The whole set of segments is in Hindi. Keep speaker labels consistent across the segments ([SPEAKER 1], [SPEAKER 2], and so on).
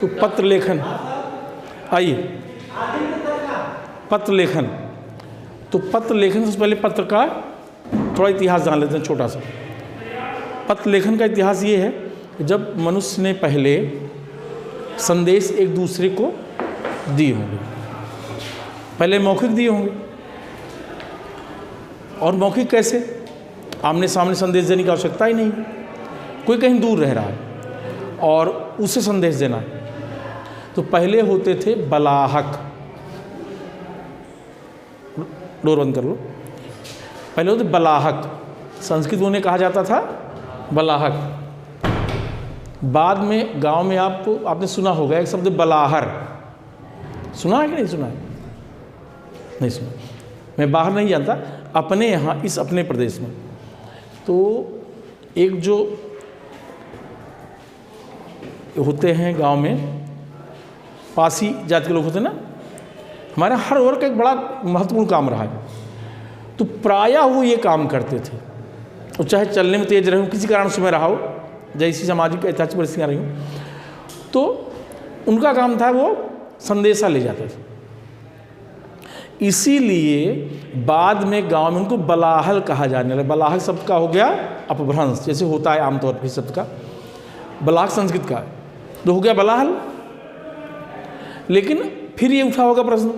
[SPEAKER 1] तो पत्र लेखन, आइए पत्र लेखन। तो पत्र लेखन से पहले पत्र का थोड़ा इतिहास जान लेते हैं, छोटा सा। पत्र लेखन का इतिहास ये है कि जब मनुष्य ने पहले संदेश एक दूसरे को दिए होंगे, पहले मौखिक दिए होंगे। और मौखिक कैसे? आमने सामने संदेश देने की आवश्यकता ही नहीं, कोई कहीं दूर रह रहा है और उसे संदेश देना है। तो पहले होते थे बलाहक, डोर बंद कर लो। पहले होते बलाहक, संस्कृत में उन्हें कहा जाता था बलाहक। बाद में गांव में आपने सुना होगा एक शब्द बलाहर, सुना है कि नहीं सुना है? नहीं सुना। मैं बाहर नहीं जानता, अपने यहाँ इस अपने प्रदेश में तो एक जो होते हैं गांव में, पासी जाति के लोग होते हैं ना, हमारे हर वर्ग का एक बड़ा महत्वपूर्ण काम रहा है। तो प्रायः वो ये काम करते थे, और चाहे चलने में तेज रहे हो, किसी कारण से में रहा हो, जैसी सामाजिक ऐतिहासिक परिस्थितियाँ रही हो, तो उनका काम था वो संदेशा ले जाते थे। इसीलिए बाद में गांव में उनको बलाहल कहा जाने लगा। बलाहल शब्द का हो गया अपभ्रंश, जैसे होता है आमतौर पर शब्द का। बलाहक संस्कृत का तो हो गया बलाहल। लेकिन फिर ये उठा होगा प्रश्न,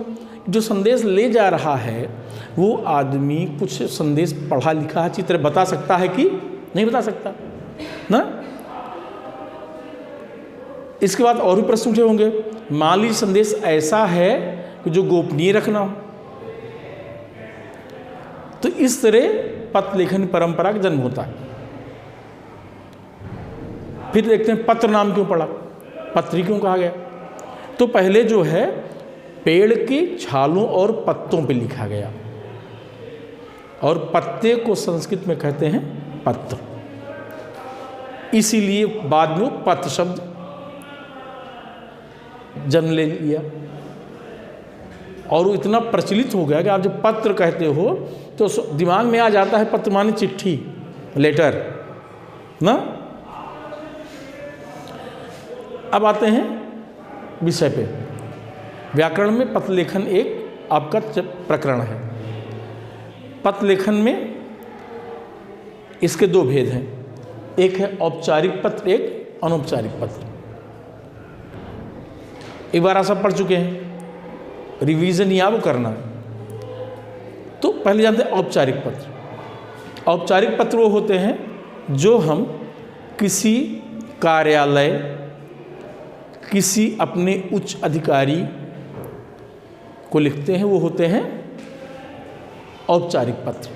[SPEAKER 1] जो संदेश ले जा रहा है वो आदमी कुछ संदेश पढ़ा लिखा अच्छी तरह बता सकता है कि नहीं बता सकता ना? इसके बाद और भी प्रश्न उठे होंगे। मान लीजिए संदेश ऐसा है कि जो गोपनीय रखना हो, तो इस तरह पत्र लेखन परंपरा का जन्म होता है। फिर देखते हैं पत्र नाम क्यों पड़ा, पत्री क्यों कहा गया। तो पहले जो है पेड़ के छालों और पत्तों पे लिखा गया, और पत्ते को संस्कृत में कहते हैं पत्र, इसीलिए बाद में पत्र शब्द जन्म ले लिया। और वो इतना प्रचलित हो गया कि आप जब पत्र कहते हो तो दिमाग में आ जाता है पत्र माने चिट्ठी, लेटर ना। अब आते हैं विषय पे। व्याकरण में पत्र लेखन एक आपका प्रकरण है। पत्र लेखन में इसके दो भेद हैं, एक है औपचारिक पत्र, एक अनौपचारिक पत्र। एक बार आप सब पढ़ चुके हैं, रिवीजन या वो करना। तो पहले जानते हैं औपचारिक पत्र। औपचारिक पत्र वो होते हैं जो हम किसी कार्यालय, किसी अपने उच्च अधिकारी को लिखते हैं, वो होते हैं औपचारिक पत्र।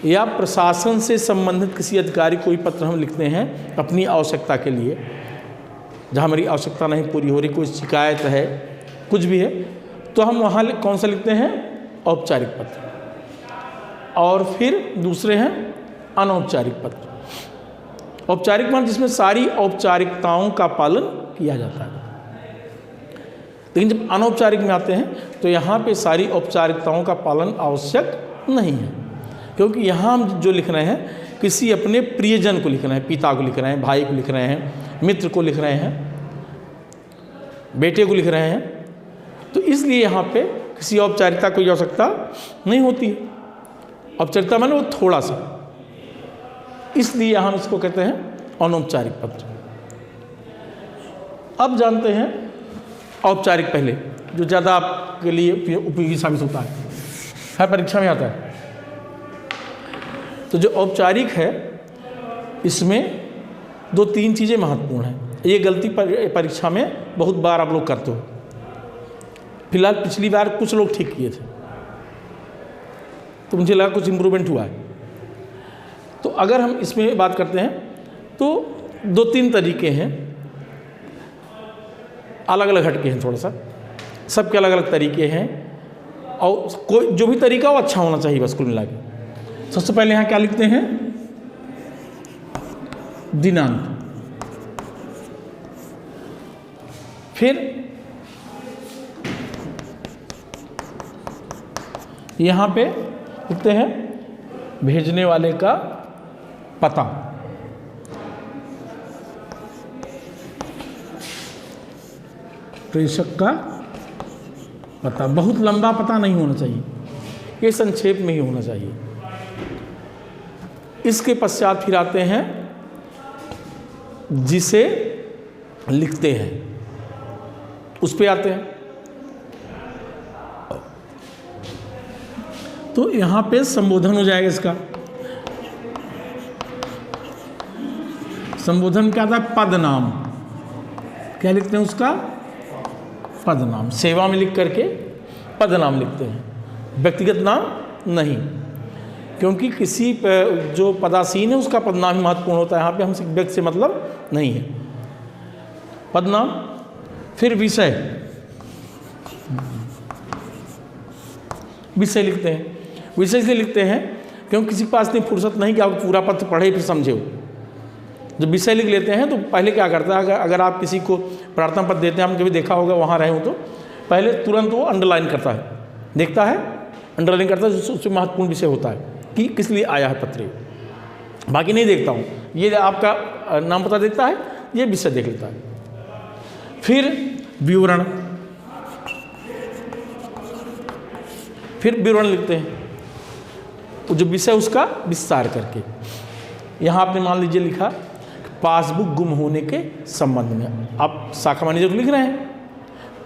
[SPEAKER 1] या प्रशासन से संबंधित किसी अधिकारी कोई पत्र हम लिखते हैं अपनी आवश्यकता के लिए, जहाँ हमारी आवश्यकता नहीं पूरी हो रही, कोई शिकायत है, कुछ भी है, तो हम वहाँ कौन सा लिखते हैं? औपचारिक पत्र। और फिर दूसरे हैं अनौपचारिक पत्र। औपचारिक मतलब जिसमें सारी औपचारिकताओं का पालन किया जाता है। लेकिन जब अनौपचारिक में आते हैं तो यहाँ पे सारी औपचारिकताओं का पालन आवश्यक नहीं है, क्योंकि यहाँ हम जो लिख रहे हैं किसी अपने प्रियजन को लिख रहे हैं, पिता को लिख रहे हैं, भाई को लिख रहे हैं, मित्र को लिख रहे हैं, बेटे को लिख रहे हैं। तो इसलिए यहाँ पे किसी औपचारिकता की आवश्यकता नहीं होती है। औपचारिकता माने वो थोड़ा सा, इसलिए हम इसको कहते हैं अनौपचारिक पत्र। अब जानते हैं औपचारिक पहले, जो ज़्यादा आपके लिए उपयोगी साबित होता है, हर परीक्षा में आता है। तो जो औपचारिक है इसमें दो तीन चीज़ें महत्वपूर्ण हैं। ये गलती परीक्षा में बहुत बार आप लोग करते हो। फिलहाल पिछली बार कुछ लोग ठीक किए थे, तो मुझे लगा कुछ इम्प्रूवमेंट हुआ है। तो अगर हम इसमें बात करते हैं तो दो तीन तरीके हैं, अलग अलग हटके हैं, थोड़ा सा सबके अलग अलग तरीके हैं, और कोई जो भी तरीका वो अच्छा होना चाहिए बस कुल मिला के। सबसे पहले यहाँ क्या लिखते हैं? दिनांक। फिर यहाँ पे लिखते हैं भेजने वाले का पता। प्रेषक का पता, बहुत लंबा पता नहीं होना चाहिए, ये संक्षेप में ही होना चाहिए। इसके पश्चात फिर आते हैं जिसे लिखते हैं, उस पे आते हैं। तो यहाँ पे संबोधन हो जाएगा इसका। संबोधन क्या था? पद नाम। क्या लिखते हैं उसका? पद नाम। सेवा में लिख करके पद नाम लिखते हैं, व्यक्तिगत नाम नहीं, क्योंकि किसी जो पदासीन है उसका पदनाम ही महत्वपूर्ण होता है। यहाँ पे हमसे व्यक्ति से मतलब नहीं है। पदनाम। फिर विषय, विषय लिखते हैं। विषय से लिखते हैं क्योंकि किसी के पास इतनी फुर्सत नहीं कि आप पूरा पत्र पढ़े फिर समझे हो। जब विषय लिख लेते हैं तो पहले क्या करता है, अगर आप किसी को प्रार्थना पत्र देते हैं, हम कभी देखा होगा वहाँ रहे हो तो पहले तुरंत वो अंडरलाइन करता है, देखता है, अंडरलाइन करता है, उससे महत्वपूर्ण विषय होता है कि किस लिए आया है पत्र। बाकी नहीं देखता हूँ, ये आपका नाम पता देखता है, ये विषय देख लेता है। फिर विवरण, फिर विवरण लिखते हैं, जो विषय उसका विस्तार करके। यहाँ आपने मान लीजिए लिखा पासबुक गुम होने के संबंध में, आप शाखा मैनेजर को लिख रहे हैं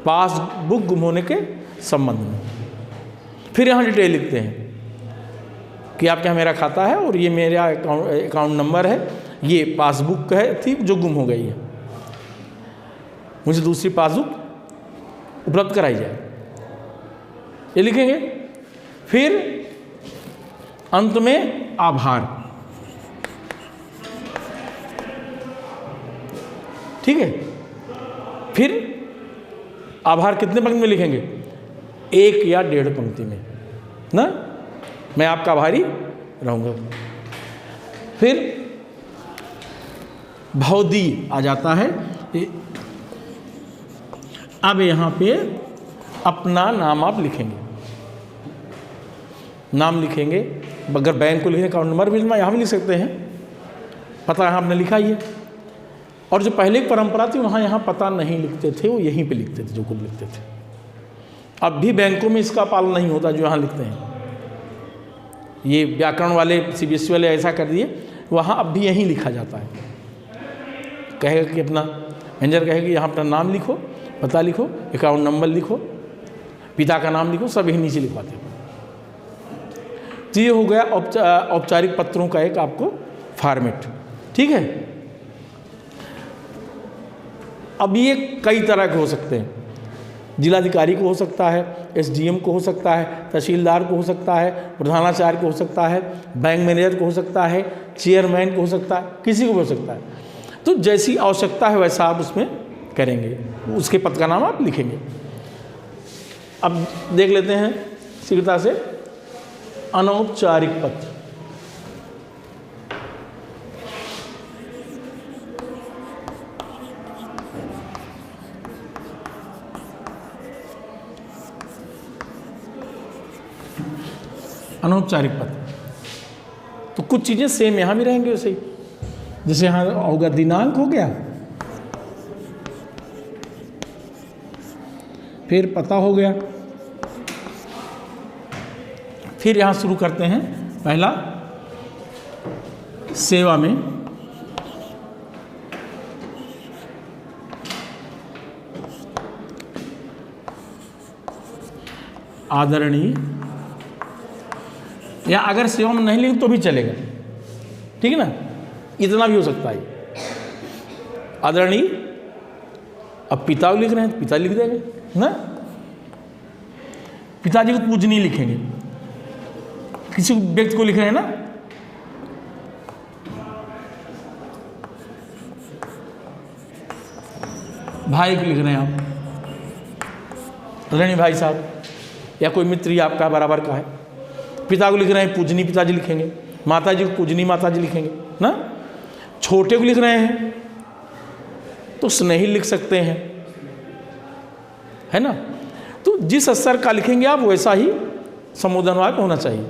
[SPEAKER 1] पासबुक गुम होने के संबंध में। फिर यहाँ डिटेल लिखते हैं कि आपके यहाँ मेरा खाता है और ये मेरा अकाउंट नंबर है, ये पासबुक है थी जो गुम हो गई है, मुझे दूसरी पासबुक उपलब्ध कराई जाए, ये लिखेंगे। फिर अंत में आभार, ठीक है। फिर आभार कितने पंक्ति में लिखेंगे? 1 या 1.5 पंक्ति में ना, मैं आपका आभारी रहूँगा। फिर भवदी आ जाता है। अब यहाँ पे अपना नाम आप लिखेंगे, नाम लिखेंगे। अगर बैंक को लिखें अकाउंट नंबर भी यहाँ भी लिख सकते हैं, पता यहाँ आपने लिखा ही है। और जो पहले की परंपरा थी वहाँ यहाँ पता नहीं लिखते थे, वो यहीं पे लिखते थे जो कुछ लिखते थे। अब भी बैंकों में इसका पालन नहीं होता जो यहाँ लिखते हैं। ये व्याकरण वाले CBSE वाले ऐसा कर दिए, वहाँ अब भी यहीं लिखा जाता है। कहेगा कि अपना मैनेजर कहेगा कि यहाँ अपना नाम लिखो, पता लिखो, अकाउंट नंबर लिखो, पिता का नाम लिखो, सब यहीं नीचे लिखवाते हैं। तो ये हो गया औपचारिक पत्रों का एक आपको फॉर्मेट, ठीक है। अब ये कई तरह के हो सकते हैं, जिलाधिकारी को हो सकता है, SDM को हो सकता है, तहसीलदार को हो सकता है, प्रधानाचार्य को हो सकता है, बैंक मैनेजर को हो सकता है, चेयरमैन को हो सकता है, किसी को हो सकता है। तो जैसी आवश्यकता है वैसा आप उसमें करेंगे, उसके पद का नाम आप लिखेंगे। अब देख लेते हैं शीघ्रता से अनौपचारिक पत्र। अनौपचारिक पत्र तो कुछ चीज़ें सेम यहाँ भी रहेंगे वैसे ही, जैसे यहाँ होगा दिनांक हो गया, फिर पता हो गया। फिर यहाँ शुरू करते हैं पहला सेवा में आदरणीय, या अगर सेवा में नहीं लिखे तो भी चलेगा, ठीक है ना, इतना भी हो सकता है। आदरणीय, अब पिता लिख रहे हैं तो पिता लिख देंगे ना, पिताजी को पूजनीय लिखेंगे। किसी व्यक्ति को लिख रहे हैं ना, भाई को लिख रहे हैं आप, आदरणीय भाई साहब, या कोई मित्र ही आपका बराबर का है। पिता को लिख रहे हैं पूजनीय पिताजी लिखेंगे, माता जी को पूजनीय माता जी लिखेंगे ना। छोटे को लिख रहे हैं तो स्नेही लिख सकते हैं, है ना। तो जिस स्तर का लिखेंगे आप वैसा ही संबोधन वाक्य होना चाहिए।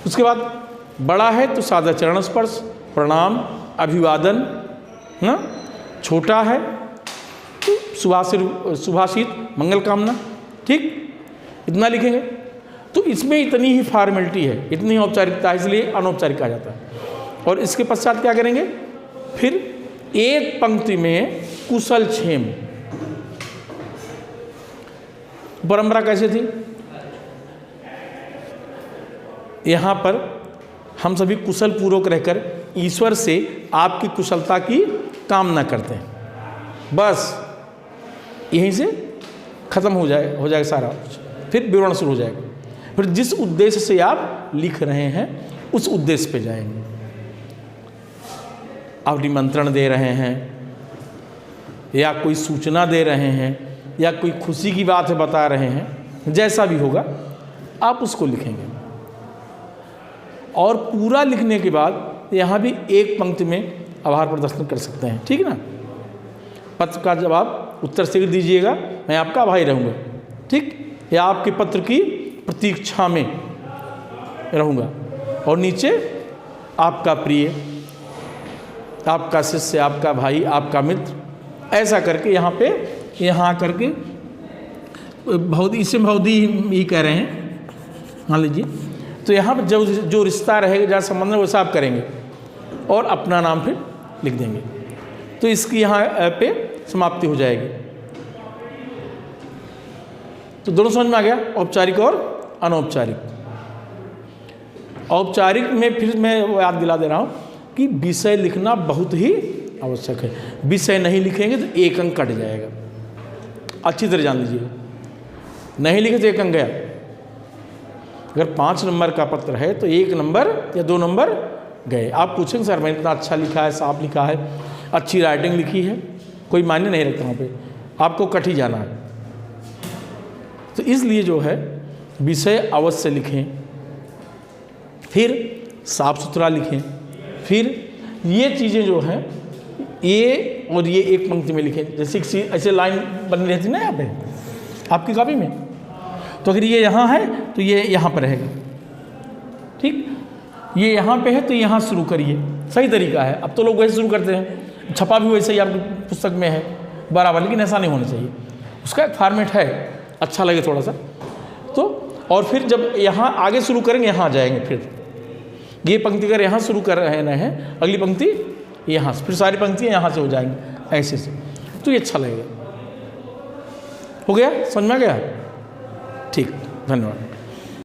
[SPEAKER 1] उसके बाद बड़ा है तो सादा चरण स्पर्श, प्रणाम, अभिवादन ना। छोटा है तो सुभाषित, मंगल कामना, ठीक, इतना लिखेंगे। तो इसमें इतनी ही फॉर्मेलिटी है, इतनी औपचारिकता है, इसलिए अनौपचारिक कहा जाता है। और इसके पश्चात क्या करेंगे, फिर एक पंक्ति में कुशल क्षेम। परंपरा कैसे थी, यहाँ पर हम सभी कुशल पूर्वक रहकर ईश्वर से आपकी कुशलता की कामना करते हैं, बस यहीं से खत्म हो जाएगा सारा कुछ। फिर विवरण शुरू हो जाएगा, फिर जिस उद्देश्य से आप लिख रहे हैं उस उद्देश्य पे जाएंगे। आप निमंत्रण दे रहे हैं या कोई सूचना दे रहे हैं या कोई खुशी की बात है बता रहे हैं, जैसा भी होगा आप उसको लिखेंगे। और पूरा लिखने के बाद यहाँ भी एक पंक्ति में आभार प्रदर्शन कर सकते हैं, ठीक ना। पत्र का जवाब उत्तर शीघ्र दीजिएगा, मैं आपका आभारी रहूँगा, ठीक, या आपके पत्र की प्रतीक्षा में रहूँगा। और नीचे आपका प्रिय, आपका शिष्य, आपका भाई, आपका मित्र, ऐसा करके यहाँ करके भौदी, इसे भौदी ही कह रहे हैं, मान लीजिए। तो यहाँ पर जो रिश्ता रहेगा, जहाँ संबंध है, वैसा आप करेंगे और अपना नाम फिर लिख देंगे। तो इसकी यहाँ पे समाप्ति हो जाएगी। तो दोनों समझ में आ गया, औपचारिक और अनौपचारिक। औपचारिक में फिर मैं याद दिला दे रहा हूँ कि विषय लिखना बहुत ही आवश्यक है। विषय नहीं लिखेंगे तो एक अंक कट जाएगा, अच्छी तरह जान लीजिएगा। नहीं लिखे तो एक अंक गया। अगर 5 नंबर का पत्र है तो 1 नंबर या 2 नंबर गए। आप पूछेंगे सर मैंने इतना अच्छा लिखा है, साफ लिखा है, अच्छी राइटिंग लिखी है, कोई मायने नहीं रखता वहाँ पे, आपको कट ही जाना है। तो इसलिए जो है विषय अवश्य लिखें, फिर साफ सुथरा लिखें, फिर ये चीज़ें जो हैं ये और ये एक पंक्ति में लिखें। जैसे ऐसे लाइन बनी रहती ना यहाँ पे आपकी कॉपी में, तो अगर ये यहाँ है तो ये यहाँ पर रहेगा, ठीक, ये यहाँ पे है तो यहाँ शुरू करिए, सही तरीका है। अब तो लोग वैसे शुरू करते हैं, छपा भी वैसे ही आपकी पुस्तक में है बराबर, लेकिन ऐसा नहीं होना चाहिए। उसका एक फॉर्मेट है, अच्छा लगे थोड़ा सा तो। और फिर जब यहाँ आगे शुरू करेंगे यहाँ जाएंगे, फिर ये पंक्ति अगर यहाँ शुरू कर रहे हैं, अगली पंक्ति यहाँ से, फिर सारी पंक्तियाँ यहाँ से हो जाएंगी ऐसे से, तो ये अच्छा लगेगा। हो गया, समझ में आ गया, ठीक, धन्यवाद।